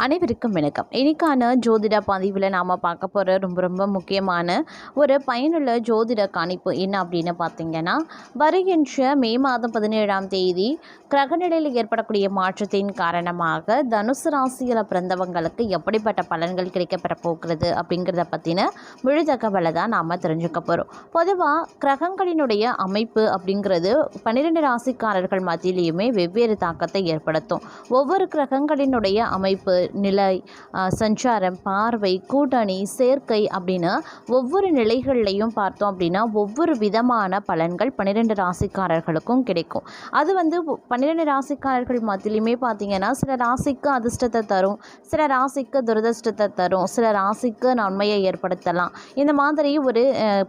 அனைவருக்கும் வணக்கம். இன்னைக்கான ஜோதிட பதிவில் நாம் பார்க்க போகிற ரொம்ப முக்கியமான ஒரு பயனுள்ள ஜோதிட கணிப்பு என்ன அப்படின்னு பார்த்தீங்கன்னா, வருகின்ற மே மாதம் 17ஆம் தேதி கிரகநிலையில் ஏற்படக்கூடிய மாற்றத்தின் காரணமாக தனுசு ராசியில் பிறந்தவங்களுக்கு எப்படிப்பட்ட பலன்கள் கிடைக்கப்பெற போகிறது அப்படிங்கிறத பற்றின முழு தகவலை தான் நாம் தெரிஞ்சுக்க போகிறோம். பொதுவாக கிரகங்களினுடைய அமைப்பு அப்படிங்கிறது 12 ராசிக்காரர்கள் மத்தியிலையுமே வெவ்வேறு தாக்கத்தை ஏற்படுத்தும். ஒவ்வொரு கிரகங்களினுடைய அமைப்பு, நிலை, சஞ்சாரம், பார்வை, கூட்டணி, சேர்க்கை அப்படின்னு ஒவ்வொரு நிலைகள்லையும் பார்த்தோம் அப்படின்னா ஒவ்வொரு விதமான பலன்கள் 12 ராசிக்காரர்களுக்கும் கிடைக்கும். அது 12 ராசிக்காரர்கள் மத்தியிலுமே பார்த்தீங்கன்னா சில ராசிக்கு அதிர்ஷ்டத்தை தரும், சில ராசிக்கு துரதிர்ஷ்டத்தை தரும், சில ராசிக்கு நன்மையை ஏற்படுத்தலாம். இந்த மாதிரி ஒரு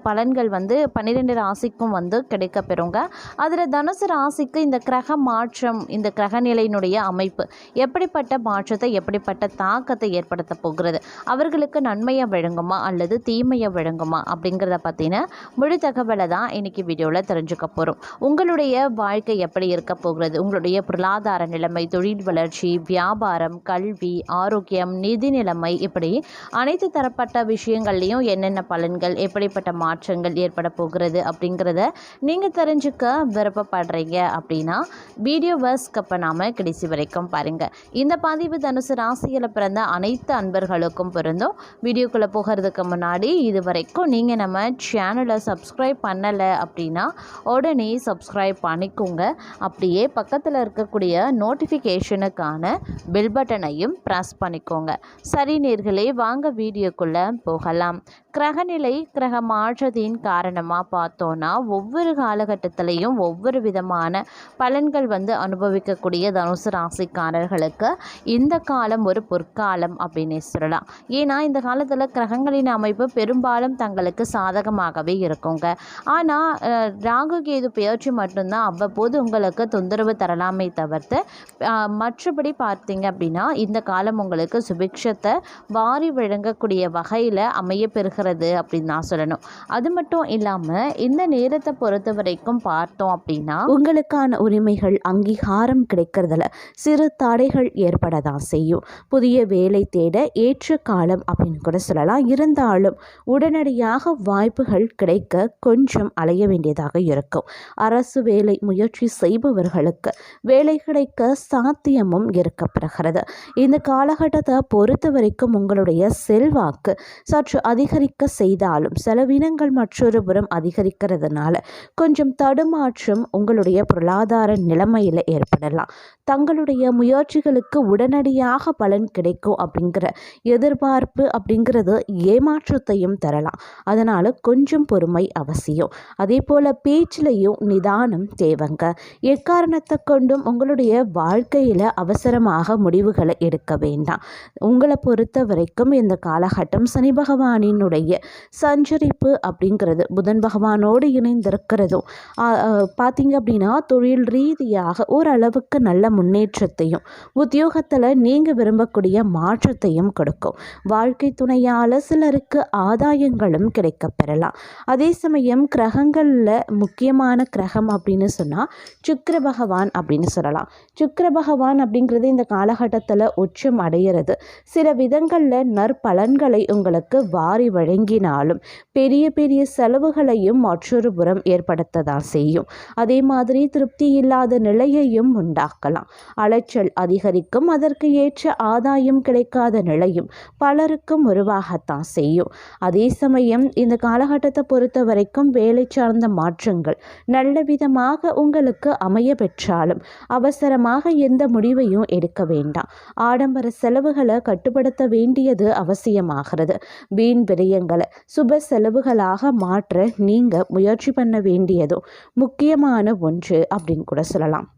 பலன்கள் 12 ராசிக்கும் கிடைக்க பெறுங்க. அதில் தனுசு ராசிக்கு இந்த கிரக மாற்றம், இந்த கிரகநிலையினுடைய அமைப்பு எப்படிப்பட்ட மாற்றத்தை, எப்படிப்பட்ட தாக்கத்தை ஏற்படுத்த போகிறது, அவர்களுக்கு நன்மையை வழங்குமா அல்லது தீமையை வழங்குமா அப்படிங்கிறத பற்றின முழு தகவலை தான் இன்னைக்கு வீடியோவில் தெரிஞ்சுக்க போகிறோம். உங்களுடைய வாழ்க்கை எப்படி இருக்க போகிறது, உங்களுடைய பொருளாதார நிலைமை, தொழில் வளர்ச்சி, வியாபாரம், கல்வி, ஆரோக்கியம், நிதி நிலைமை, இப்படி அனைத்து தரப்பட்ட விஷயங்கள்லையும் என்னென்ன பலன்கள், எப்படிப்பட்ட மாற்றங்கள் ஏற்பட போகிறது அப்படிங்கிறத நீங்கள் தெரிஞ்சுக்க விருப்பப்படுறீங்க அப்படின்னா வீடியோவை ஸ்கிப் பண்ணாமல் கடைசி வரைக்கும் பாருங்கள். இந்த பதிவு தனுசு ராசியில் பிறந்த அனைத்து அன்பர்களுக்கும் பொருந்தும். வீடியோக்குள்ளே போகிறதுக்கு முன்னாடி இது வரைக்கும் நீங்கள் நம்ம சேனலை சப்ஸ்கிரைப் பண்ணலை அப்படின்னா உடனே சப்ஸ்கிரைப் பண்ணிக்கோங்க. அப்படியே பக்கத்தில் இருக்கக்கூடிய நோட்டிஃபிகேஷனுக்கான பெல் பட்டனையும் ப்ரெஸ் பண்ணிக்கோங்க. சரி நேர்களே, வாங்க வீடியோக்குள்ளே போகலாம். கிரகநிலை, கிரக மாற்றத்தின் காரணமாக பார்த்தோன்னா ஒவ்வொரு காலகட்டத்திலையும் ஒவ்வொரு விதமான பலன்கள் அனுபவிக்கக்கூடிய தனுசு ராசிக்காரர்களுக்கு இந்த காலம் ஒரு பொற்காலம் அப்படின்னு சொல்லலாம். ஏன்னா இந்த காலத்தில் கிரகங்களின் அமைப்பு பெரும்பாலும் தங்களுக்கு சாதகமாகவே இருக்குங்க. ஆனால் ராகு கேது பெயர்ச்சி மட்டும்தான் அவ்வப்போது உங்களுக்கு தொந்தரவு தரலாமே தவிர்த்து மற்றபடி பார்த்தீங்க அப்படின்னா இந்த காலம் உங்களுக்கு சுபிக்ஷத்தை வாரி வழங்கக்கூடிய வகையில் அமைய பெறுகிறது அப்படின்னு நான் சொல்லணும். அது மட்டும் இல்லாமல் இந்த நேரத்தை பொறுத்த வரைக்கும் பார்த்தோம் அப்படின்னா உங்களுக்கான உரிமைகள், அங்கீகாரம் கிடைக்கிறதுல சிறு தடைகள் ஏற்படதான் செய்யும். புதிய வேலை தேட ஏற்ற காலம் அப்படின்னு கூட சொல்லலாம். இருந்தாலும் உடனடியாக வாய்ப்புகள் கிடைக்க கொஞ்சம் அலைய வேண்டியதாக இருக்கும். அரசு வேலை முயற்சி செய்பவர்களுக்கு வேலை கிடைக்க சாத்தியமும் இருக்கப்படுகிறது. இந்த காலகட்டத்தை பொறுத்த வரைக்கும் உங்களுடைய செல்வாக்கு சற்று அதிகரிக்க செய்தாலும் செலவினங்கள் மற்றொரு புறம் அதிகரிக்கிறதுனால கொஞ்சம் தடுமாற்றம் உங்களுடைய பொருளாதார நிலைமையில் ஏற்படலாம். தங்களுடைய முயற்சிகளுக்கு உடனடியாக பலன் கிடைக்கும் அப்படிங்கிற எதிர்பார்ப்பு அப்படிங்கிறது ஏமாற்றத்தையும் தரலாம். அதனால் கொஞ்சம் பொறுமை அவசியம். அதே போல் பேச்சிலையும் நிதானம் தேவைங்க. எக்காரணத்தை கொண்டும் உங்களுடைய வாழ்க்கையில் அவசரமாக முடிவுகளை எடுக்க வேண்டாம். உங்களை பொறுத்த வரைக்கும் இந்த காலகட்டம் சனி பகவானினுடைய சஞ்சரிப்பு அப்படிங்கிறது புதன் பகவானோடு இணைந்திருக்கிறதும் பார்த்தீங்க அப்படின்னா தொழில் ரீதியாக ஓரளவுக்கு நல்ல முன்னேற்றத்தையும் உத்தியோகத்தில் நீங்கள் விரும்பக்கூடிய மாற்றத்தையும் கொடுக்கும். வாழ்க்கை துணையால் சிலருக்கு ஆதாயங்களும் கிடைக்க பெறலாம். அதே சமயம் கிரகங்களில் முக்கியமான கிரகம் அப்படின்னு சொன்னால் சுக்கிர பகவான் அப்படின்னு சொல்லலாம். சுக்கிர பகவான் அப்படிங்கிறது இந்த காலகட்டத்தில் உச்சம் அடைகிறது. சில விதங்களில் நற்பலன்களை உங்களுக்கு வாரி வழங்கினாலும் பெரிய பெரிய செலவுகளையும் மற்றொரு புறம் ஏற்படுத்ததான் செய்யும். அதே மாதிரி திருப்தி இல்லாத நிலையையும் உண்டாக்கலாம். அலைச்சல் அதிகரிக்கும். அதற்கு ஏற்ற ஆதாயம் கிடைக்காத நிலையும் பலருக்கும் உருவாகத்தான் செய்யும். அதே சமயம் இந்த காலகட்டத்தை பொறுத்த வரைக்கும் வேலை சார்ந்த மாற்றங்கள் நல்ல விதமாக உங்களுக்கு அமைய பெற்றாலும் அவசரமாக எந்த முடிவையும் எடுக்க வேண்டாம். ஆடம்பர செலவுகளை கட்டுப்படுத்த வேண்டியது அவசியமாகிறது. வீண் விரயங்களை சுப செலவுகளாக மாற்ற நீங்க முயற்சி பண்ண வேண்டியதும் முக்கியமான ஒன்று அப்படின்னு கூட சொல்லலாம்.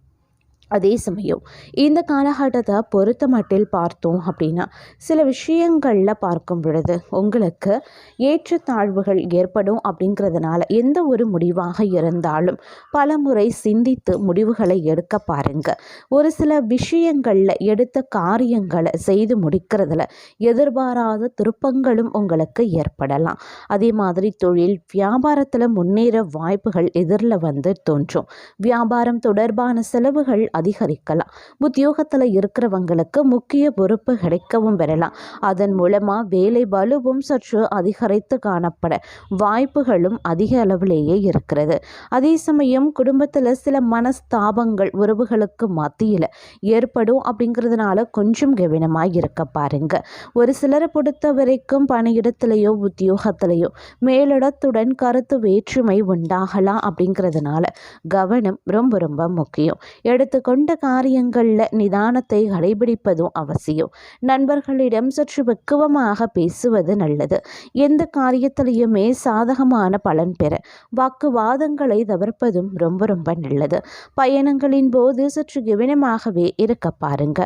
அதே சமயம் இந்த காலகட்டத்தை பொறுத்த மட்டில் பார்த்தோம் அப்படின்னா சில விஷயங்களில் பார்க்கும் பொழுது உங்களுக்கு ஏற்றத்தாழ்வுகள் ஏற்படும். அப்படிங்கிறதுனால எந்த ஒரு முடிவாக இருந்தாலும் பல முறை சிந்தித்து முடிவுகளை எடுக்க பாருங்க. ஒரு சில விஷயங்களில் எடுத்த காரியங்களை செய்து முடிக்கிறதுல எதிர்பாராத திருப்பங்களும் உங்களுக்கு ஏற்படலாம். அதே மாதிரி தொழில் வியாபாரத்தில் முன்னேற வாய்ப்புகள் எதிரில் தோன்றும். வியாபாரம் தொடர்பான செலவுகள் அதிகரிக்கலாம். உத்தியோகத்தில் இருக்கிறவங்களுக்கு முக்கிய பொறுப்பு கிடைக்கவும் பெறலாம். அதன் மூலமாக வேலை பளுவும் சற்று அதிகரித்து காணப்பட வாய்ப்புகளும் அதிக அளவிலேயே இருக்கிறது. அதே சமயம் குடும்பத்தில் சில மனஸ்தாபங்கள் உறவுகளுக்கு மத்தியில் ஏற்படும் அப்படிங்கிறதுனால கொஞ்சம் கவனமாக இருக்க பாருங்க. ஒரு சிலரை பொறுத்த வரைக்கும் பணியிடத்திலேயோ உத்தியோகத்திலேயோ மேலிடத்துடன் கருத்து வேற்றுமை உண்டாகலாம். அப்படிங்கிறதுனால கவனம் ரொம்ப ரொம்ப முக்கியம். எடுத்துக்கொண்ட காரியங்களில் நிதானத்தை கடைபிடிப்பதும் அவசியம். நண்பர்களிடம் சற்று பக்குவமாக பேசுவது நல்லது. எந்த காரியத்திலையுமே சாதகமான பலன் பெற வாக்குவாதங்களை தவிர்ப்பதும் ரொம்ப ரொம்ப நல்லது. பயணங்களின் போது சற்று கவனமாகவே இருக்க பாருங்க.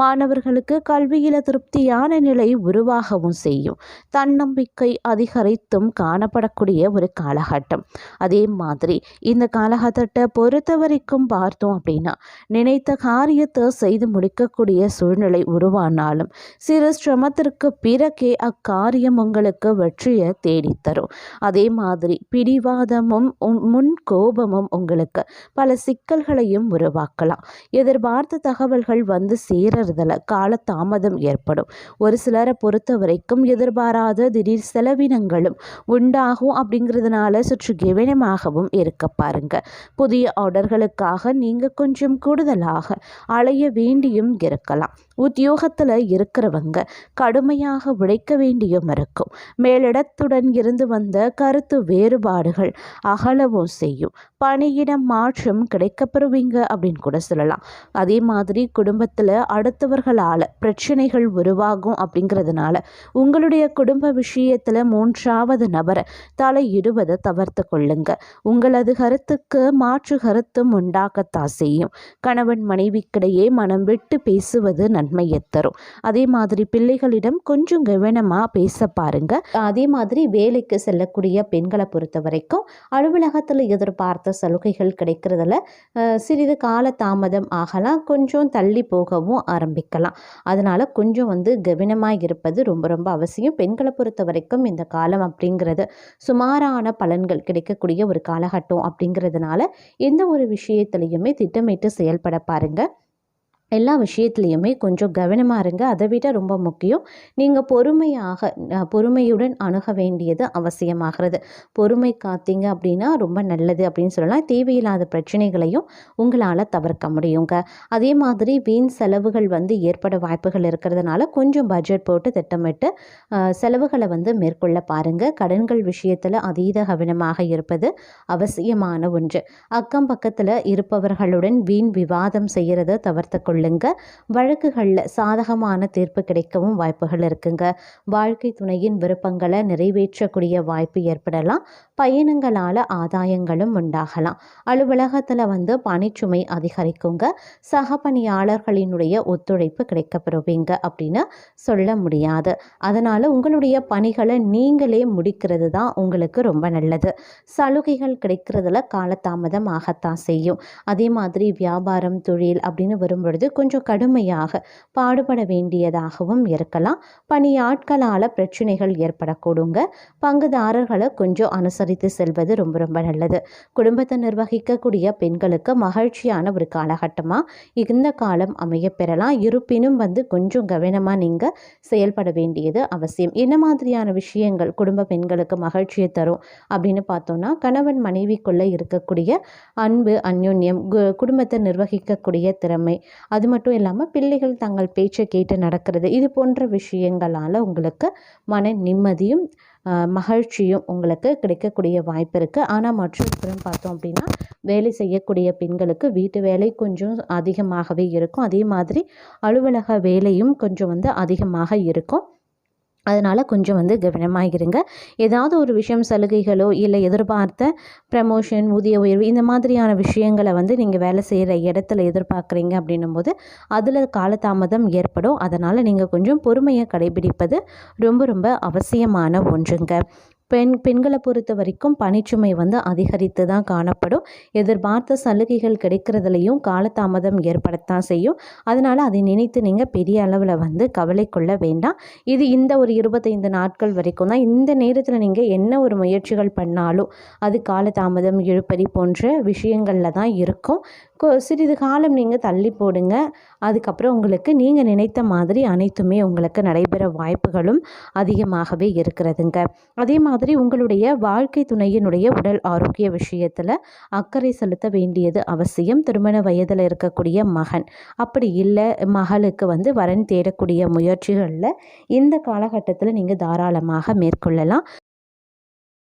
மாணவர்களுக்கு கல்வியில திருப்தியான நிலை உருவாகவும் செய்யும். தன்னம்பிக்கை அதிகரித்தும் காணப்படக்கூடிய ஒரு காலகட்டம். அதே மாதிரி இந்த காலகட்டத்தை பொறுத்த வரைக்கும் பார்த்தோம் அப்படின்னா நினைத்த காரியத்தை செய்து முடிக்கக்கூடிய சூழ்நிலை உருவானாலும் சிறு சிரமத்திற்கு பிறகே அக்காரியம் உங்களுக்கு வெற்றியை தேடித்தரும். அதே மாதிரி பிடிவாதமும் முன் கோபமும் உங்களுக்கு பல சிக்கல்களையும் உருவாக்கலாம். எதிர்பார்த்த தகவல்கள் வந்து சேரறதுல காலதாமதம் ஏற்படும். ஒரு சிலரை பொறுத்த வரைக்கும் எதிர்பாராத திடீர் செலவினங்களும் உண்டாகும். அப்படிங்கிறதுனால சற்று கவனமாகவும் இருக்க பாருங்க. புதிய ஆர்டர்களுக்காக நீங்க கொஞ்சம் கூடுதலாக அலைய வேண்டியும் இருக்கலாம். உத்தியோகத்தில் இருக்கிறவங்க கடுமையாக உழைக்க வேண்டியும் இருக்கும். மேலிடத்துடன் இருந்து வந்த கருத்து வேறுபாடுகள் அகலவும் செய்யும். பணியிடம் மாற்றம் கிடைக்கப்பெறுவீங்க அப்படின்னு கூட சொல்லலாம். அதே மாதிரி குடும்பத்தில் அடுத்தவர்களால் பிரச்சனைகள் உருவாகும். அப்படிங்கிறதுனால உங்களுடைய குடும்ப விஷயத்தில் மூன்றாவது நபரை தலையிடுவதை தவிர்த்து கொள்ளுங்க. உங்களது கருத்துக்கு மாற்று கருத்தும் உண்டாகத்தான் செய்யும். கணவன் மனைவிக்கிடையே மனம் விட்டு பேசுவது நன்மையை தரும். அதே மாதிரி பிள்ளைகளிடம் கொஞ்சம் கவனமாக பேச பாருங்க. அதே மாதிரி வேலைக்கு செல்லக்கூடிய பெண்களை பொறுத்த வரைக்கும் அலுவலகத்தில் எதிர்பார்த்த சலுகைகள் கிடைக்கிறதுல சிறிது கால தாமதம் ஆகலாம். கொஞ்சம் தள்ளி போகவும் ஆரம்பிக்கலாம். அதனால் கொஞ்சம் கவனமாக இருப்பது ரொம்ப ரொம்ப அவசியம். பெண்களை பொறுத்த வரைக்கும் இந்த காலம் அப்படிங்கிறது சுமாரான பலன்கள் கிடைக்கக்கூடிய ஒரு காலகட்டம். அப்படிங்கிறதுனால எந்த ஒரு விஷயத்திலையுமே திட்டமிட்டு செயல்பட பாருங்க. எல்லா விஷயத்துலையுமே கொஞ்சம் கவனமாக இருங்க. அதை விட ரொம்ப முக்கியம், நீங்கள் பொறுமையுடன் அணுக வேண்டியது அவசியமாகிறது. பொறுமை காத்தீங்க அப்படின்னா ரொம்ப நல்லது அப்படின்னு சொல்லலாம். தேவையில்லாத பிரச்சனைகளையும் உங்களால் தவிர்க்க முடியுங்க. அதே மாதிரி வீண் செலவுகள் ஏற்பட வாய்ப்புகள் இருக்கிறதுனால கொஞ்சம் பட்ஜெட் போட்டு திட்டமிட்டு செலவுகளை மேற்கொள்ள பாருங்கள். கடன்கள் விஷயத்தில் அதீத கவனமாக இருப்பது அவசியமான ஒன்று. அக்கம் பக்கத்தில் இருப்பவர்களுடன் வீண் விவாதம் செய்கிறத தவிர்த்து கொள்ளுங்க. வழக்குகளில் சாதகமான தீர்ப்பு கிடைக்கவும் வாய்ப்புகள் இருக்குங்க. வாழ்க்கை துணையின் விருப்பங்களை நிறைவேற்றக்கூடிய வாய்ப்பு ஏற்படலாம். பயணங்களால் ஆதாயங்களும் உண்டாகலாம். அலுவலகத்தில் பணிச்சுமை அதிகரிக்குங்க. சக பணியாளர்களினுடைய ஒத்துழைப்பு கிடைக்கப்பெறுவீங்க அப்படின்னு சொல்ல முடியாது. அதனால் உங்களுடைய பணிகளை நீங்களே முடிக்கிறது தான் உங்களுக்கு ரொம்ப நல்லது. சலுகைகள் கிடைக்கிறதுல காலதாமதம் ஆகத்தான் செய்யும். அதே மாதிரி வியாபாரம் தொழில் அப்படின்னு வரும்பொழுது கொஞ்சம் கடுமையாக பாடுபட வேண்டியதாகவும் இருக்கலாம். பணியாட்களால் பிரச்சனைகள் ஏற்படக்கூடுங்க. பங்குதாரர்களை கொஞ்சம் அனுசரித்து செல்வது ரொம்ப ரொம்ப நல்லது. குடும்பத்தை நிர்வகிக்கக்கூடிய பெண்களுக்கு மகிழ்ச்சியான ஒரு காலகட்டமாக இந்த காலம் அமைய பெறலாம். இருப்பினும் கொஞ்சம் கவனமாக நீங்கள் செயல்பட வேண்டியது அவசியம். என்ன மாதிரியான விஷயங்கள் குடும்ப பெண்களுக்கு மகிழ்ச்சியை தரும் அப்படின்னு பார்த்தோன்னா, கணவன் மனைவிக்குள்ளே இருக்கக்கூடிய அன்பு, அந்யோன்யம், குடும்பத்தை நிர்வகிக்கக்கூடிய திறமை, அது மட்டும் இல்லாமல் பிள்ளைகள் தங்கள் பேச்சை கேட்டு நடக்கிறது, இது போன்ற விஷயங்களால் உங்களுக்கு மன நிம்மதியும் மகிழ்ச்சியும் உங்களுக்கு கிடைக்கக்கூடிய வாய்ப்பு இருக்குது. ஆனால் மற்றொரு பார்த்தோம் அப்படின்னா, வேலை செய்யக்கூடிய பெண்களுக்கு வீட்டு வேலை கொஞ்சம் அதிகமாகவே இருக்கும். அதே மாதிரி அலுவலக வேலையும் கொஞ்சம் அதிகமாக இருக்கும். அதனால் கொஞ்சம் கவனமாக இருங்க. ஏதாவது ஒரு விஷயம் சலுகைகளோ இல்லை எதிர்பார்த்த ப்ரமோஷன், ஊதிய உயர்வு, இந்த மாதிரியான விஷயங்களை நீங்கள் வேலை செய்கிற இடத்துல எதிர்பார்க்குறீங்க அப்படின்னும் போது அதில் காலதாமதம் ஏற்படும். அதனால் நீங்கள் கொஞ்சம் பொறுமையை கடைபிடிப்பது ரொம்ப ரொம்ப அவசியமான ஒன்றுங்க. பெண்களை பொறுத்த வரைக்கும் பணிச்சுமை அதிகரித்து தான் காணப்படும். எதிர்பார்த்த சலுகைகள் கிடைக்கிறதுலையும் காலதாமதம் ஏற்படத்தான் செய்யும். அதனால் அதை நினைத்து நீங்கள் பெரிய அளவில் கவலை கொள்ள வேண்டாம். இது இந்த ஒரு 25 நாட்கள் வரைக்கும் தான். இந்த நேரத்தில் நீங்கள் என்ன ஒரு முயற்சிகள் பண்ணாலும் அது காலதாமதம், இழுபறி போன்ற விஷயங்களில் தான் இருக்கும். சிறிது காலம் நீங்கள் தள்ளி போடுங்க. அதுக்கப்புறம் உங்களுக்கு நீங்கள் நினைத்த மாதிரி அனைத்துமே உங்களுக்கு நடைபெற வாய்ப்புகளும் அதிகமாகவே இருக்கிறதுங்க. அதே மாதிரி உங்களுடைய வாழ்க்கை துணையினுடைய உடல் ஆரோக்கிய விஷயத்தில் அக்கறை செலுத்த வேண்டியது அவசியம். திருமண வயதில் இருக்கக்கூடிய மகன், அப்படி இல்லை மகளுக்கு வரன் தேடக்கூடிய முயற்சிகளில் இந்த காலகட்டத்தில் நீங்கள் தாராளமாக மேற்கொள்ளலாம்.